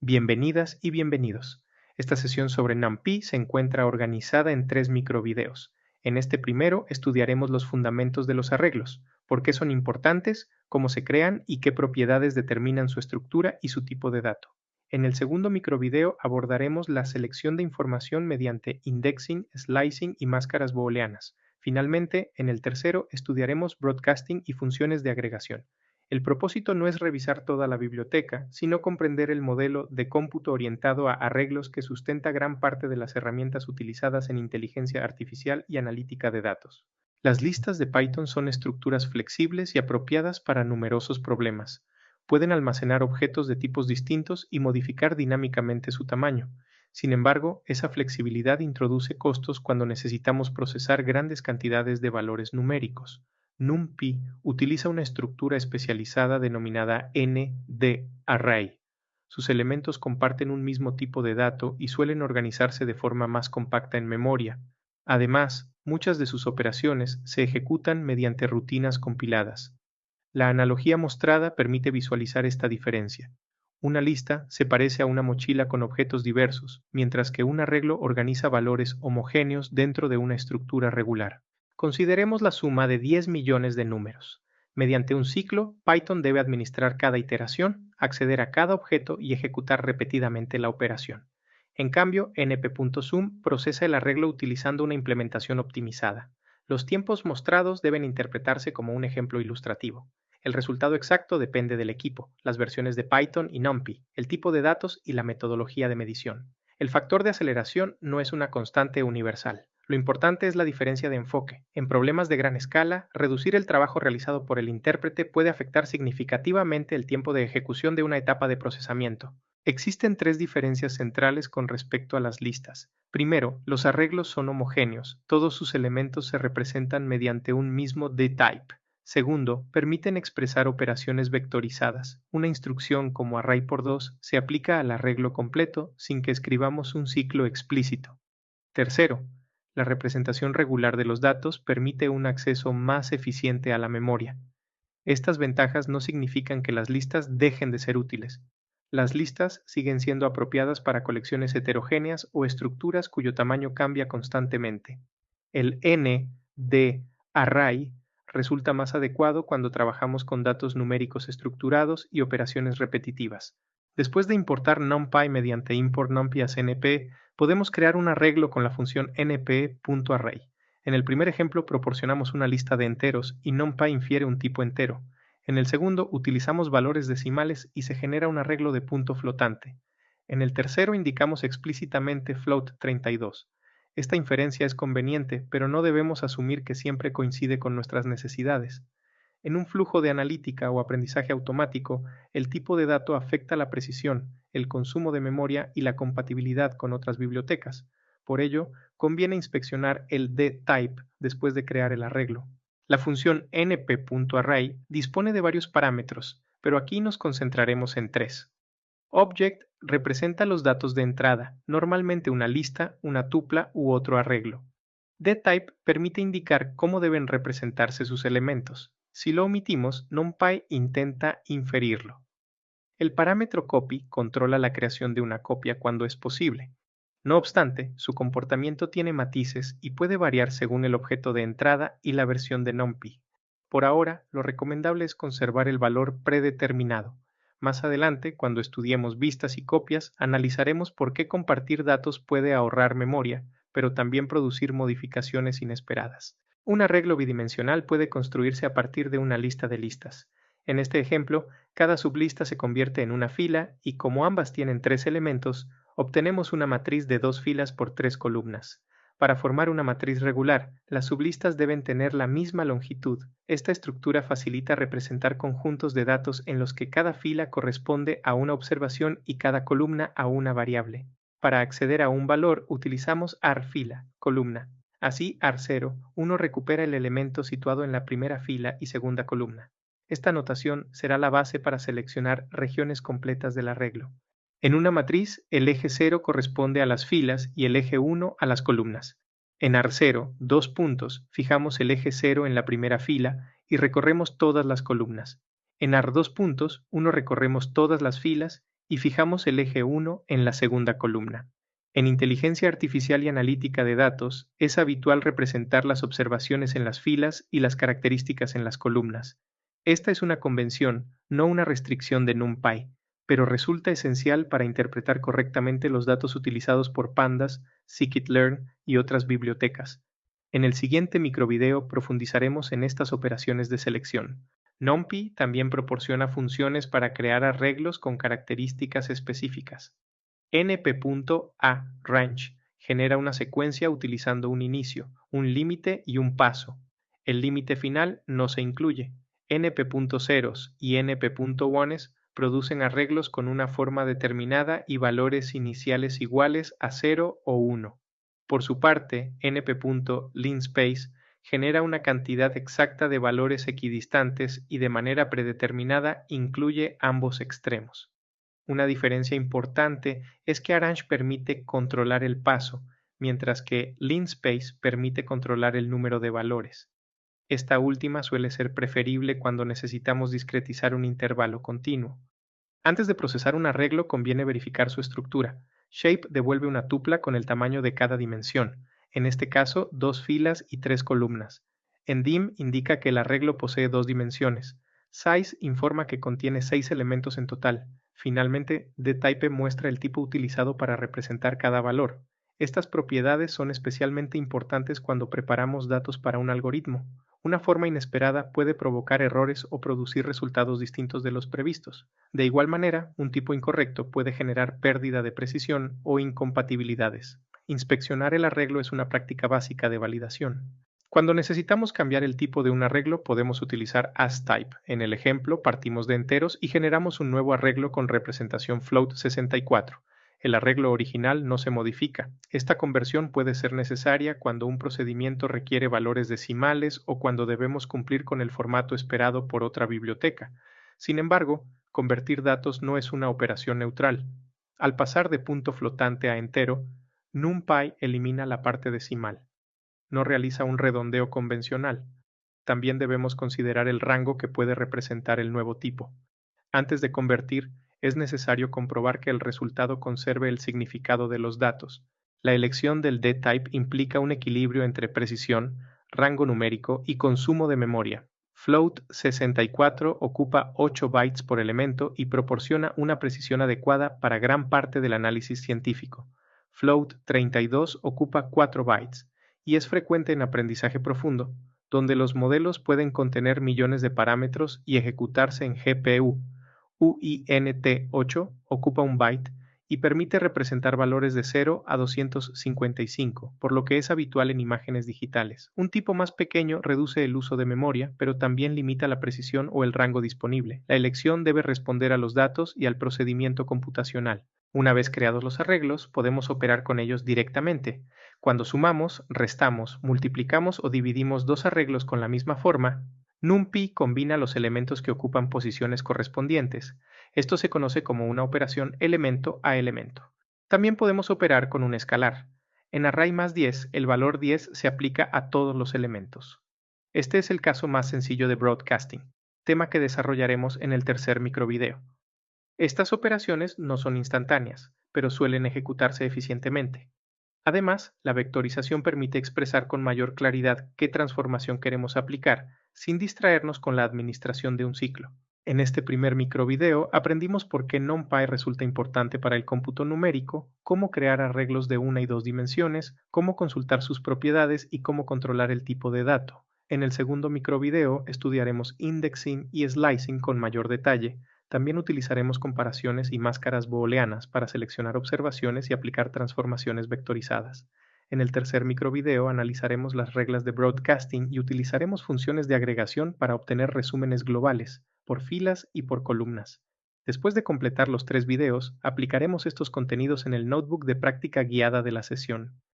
Bienvenidas y bienvenidos. Esta sesión sobre NumPy se encuentra organizada en 3 microvideos. En este primero estudiaremos los fundamentos de los arreglos, por qué son importantes, cómo se crean y qué propiedades determinan su estructura y su tipo de dato. En el segundo microvideo abordaremos la selección de información mediante indexing, slicing y máscaras booleanas. Finalmente, en el tercero estudiaremos broadcasting y funciones de agregación. El propósito no es revisar toda la biblioteca, sino comprender el modelo de cómputo orientado a arreglos que sustenta gran parte de las herramientas utilizadas en inteligencia artificial y analítica de datos. Las listas de Python son estructuras flexibles y apropiadas para numerosos problemas. Pueden almacenar objetos de tipos distintos y modificar dinámicamente su tamaño. Sin embargo, esa flexibilidad introduce costos cuando necesitamos procesar grandes cantidades de valores numéricos. NumPy utiliza una estructura especializada denominada ND-Array. Sus elementos comparten un mismo tipo de dato y suelen organizarse de forma más compacta en memoria. Además, muchas de sus operaciones se ejecutan mediante rutinas compiladas. La analogía mostrada permite visualizar esta diferencia. Una lista se parece a una mochila con objetos diversos, mientras que un arreglo organiza valores homogéneos dentro de una estructura regular. Consideremos la suma de 10 millones de números. Mediante un ciclo, Python debe administrar cada iteración, acceder a cada objeto y ejecutar repetidamente la operación. En cambio, np.sum procesa el arreglo utilizando una implementación optimizada. Los tiempos mostrados deben interpretarse como un ejemplo ilustrativo. El resultado exacto depende del equipo, las versiones de Python y NumPy, el tipo de datos y la metodología de medición. El factor de aceleración no es una constante universal. Lo importante es la diferencia de enfoque. En problemas de gran escala, reducir el trabajo realizado por el intérprete puede afectar significativamente el tiempo de ejecución de una etapa de procesamiento. Existen 3 diferencias centrales con respecto a las listas. Primero, los arreglos son homogéneos. Todos sus elementos se representan mediante un mismo dtype. Segundo, permiten expresar operaciones vectorizadas. Una instrucción como array por 2 se aplica al arreglo completo sin que escribamos un ciclo explícito. Tercero, la representación regular de los datos permite un acceso más eficiente a la memoria. Estas ventajas no significan que las listas dejen de ser útiles. Las listas siguen siendo apropiadas para colecciones heterogéneas o estructuras cuyo tamaño cambia constantemente. El N de array resulta más adecuado cuando trabajamos con datos numéricos estructurados y operaciones repetitivas. Después de importar NumPy mediante import numpy as np, podemos crear un arreglo con la función np.array. En el primer ejemplo proporcionamos una lista de enteros y NumPy infiere un tipo entero. En el segundo utilizamos valores decimales y se genera un arreglo de punto flotante. En el tercero indicamos explícitamente float 32. Esta inferencia es conveniente, pero no debemos asumir que siempre coincide con nuestras necesidades. En un flujo de analítica o aprendizaje automático, el tipo de dato afecta la precisión, el consumo de memoria y la compatibilidad con otras bibliotecas. Por ello, conviene inspeccionar el dtype después de crear el arreglo. La función np.array dispone de varios parámetros, pero aquí nos concentraremos en 3. Object representa los datos de entrada, normalmente una lista, una tupla u otro arreglo. dtype permite indicar cómo deben representarse sus elementos. Si lo omitimos, NumPy intenta inferirlo. El parámetro copy controla la creación de una copia cuando es posible. No obstante, su comportamiento tiene matices y puede variar según el objeto de entrada y la versión de NumPy. Por ahora, lo recomendable es conservar el valor predeterminado. Más adelante, cuando estudiemos vistas y copias, analizaremos por qué compartir datos puede ahorrar memoria, pero también producir modificaciones inesperadas. Un arreglo bidimensional puede construirse a partir de una lista de listas. En este ejemplo, cada sublista se convierte en una fila y como ambas tienen 3 elementos, obtenemos una matriz de 2 filas por 3 columnas. Para formar una matriz regular, las sublistas deben tener la misma longitud. Esta estructura facilita representar conjuntos de datos en los que cada fila corresponde a una observación y cada columna a una variable. Para acceder a un valor utilizamos arFila, columna. Así, ar0, uno recupera el elemento situado en la primera fila y segunda columna. Esta notación será la base para seleccionar regiones completas del arreglo. En una matriz, el eje 0 corresponde a las filas y el eje 1 a las columnas. En AR0, 2 puntos, fijamos el eje 0 en la primera fila y recorremos todas las columnas. En AR2 puntos, 1 recorremos todas las filas y fijamos el eje 1 en la segunda columna. En inteligencia artificial y analítica de datos, es habitual representar las observaciones en las filas y las características en las columnas. Esta es una convención, no una restricción de NumPy, pero resulta esencial para interpretar correctamente los datos utilizados por Pandas, scikit-learn y otras bibliotecas. En el siguiente microvideo profundizaremos en estas operaciones de selección. NumPy también proporciona funciones para crear arreglos con características específicas. np.aRange genera una secuencia utilizando un inicio, un límite y un paso. El límite final no se incluye. np.ceros y np.ones producen arreglos con una forma determinada y valores iniciales iguales a 0 o 1. Por su parte, np.linspace genera una cantidad exacta de valores equidistantes y de manera predeterminada incluye ambos extremos. Una diferencia importante es que Arrange permite controlar el paso, mientras que linspace permite controlar el número de valores. Esta última suele ser preferible cuando necesitamos discretizar un intervalo continuo. Antes de procesar un arreglo conviene verificar su estructura. Shape devuelve una tupla con el tamaño de cada dimensión, en este caso 2 filas y 3 columnas. Endim indica que el arreglo posee 2 dimensiones. Size informa que contiene 6 elementos en total. Finalmente, dtype muestra el tipo utilizado para representar cada valor. Estas propiedades son especialmente importantes cuando preparamos datos para un algoritmo. Una forma inesperada puede provocar errores o producir resultados distintos de los previstos. De igual manera, un tipo incorrecto puede generar pérdida de precisión o incompatibilidades. Inspeccionar el arreglo es una práctica básica de validación. Cuando necesitamos cambiar el tipo de un arreglo, podemos utilizar asType. En el ejemplo, partimos de enteros y generamos un nuevo arreglo con representación float 64. El arreglo original no se modifica. Esta conversión puede ser necesaria cuando un procedimiento requiere valores decimales o cuando debemos cumplir con el formato esperado por otra biblioteca. Sin embargo, convertir datos no es una operación neutral. Al pasar de punto flotante a entero, NumPy elimina la parte decimal. No realiza un redondeo convencional. También debemos considerar el rango que puede representar el nuevo tipo. Antes de convertir, es necesario comprobar que el resultado conserve el significado de los datos. La elección del dtype implica un equilibrio entre precisión, rango numérico y consumo de memoria. Float 64 ocupa 8 bytes por elemento y proporciona una precisión adecuada para gran parte del análisis científico. Float 32 ocupa 4 bytes y es frecuente en aprendizaje profundo, donde los modelos pueden contener millones de parámetros y ejecutarse en GPU. UINT8 ocupa un byte y permite representar valores de 0 a 255, por lo que es habitual en imágenes digitales. Un tipo más pequeño reduce el uso de memoria, pero también limita la precisión o el rango disponible. La elección debe responder a los datos y al procedimiento computacional. Una vez creados los arreglos, podemos operar con ellos directamente. Cuando sumamos, restamos, multiplicamos o dividimos dos arreglos con la misma forma, NumPy combina los elementos que ocupan posiciones correspondientes. Esto se conoce como una operación elemento a elemento. También podemos operar con un escalar. En array más 10, el valor 10 se aplica a todos los elementos. Este es el caso más sencillo de broadcasting, tema que desarrollaremos en el tercer microvideo. Estas operaciones no son instantáneas, pero suelen ejecutarse eficientemente. Además, la vectorización permite expresar con mayor claridad qué transformación queremos aplicar, sin distraernos con la administración de un ciclo. En este primer microvideo aprendimos por qué NumPy resulta importante para el cómputo numérico, cómo crear arreglos de una y dos dimensiones, cómo consultar sus propiedades y cómo controlar el tipo de dato. En el segundo microvideo estudiaremos indexing y slicing con mayor detalle. También utilizaremos comparaciones y máscaras booleanas para seleccionar observaciones y aplicar transformaciones vectorizadas. En el tercer microvideo analizaremos las reglas de broadcasting y utilizaremos funciones de agregación para obtener resúmenes globales, por filas y por columnas. Después de completar los 3 videos, aplicaremos estos contenidos en el notebook de práctica guiada de la sesión.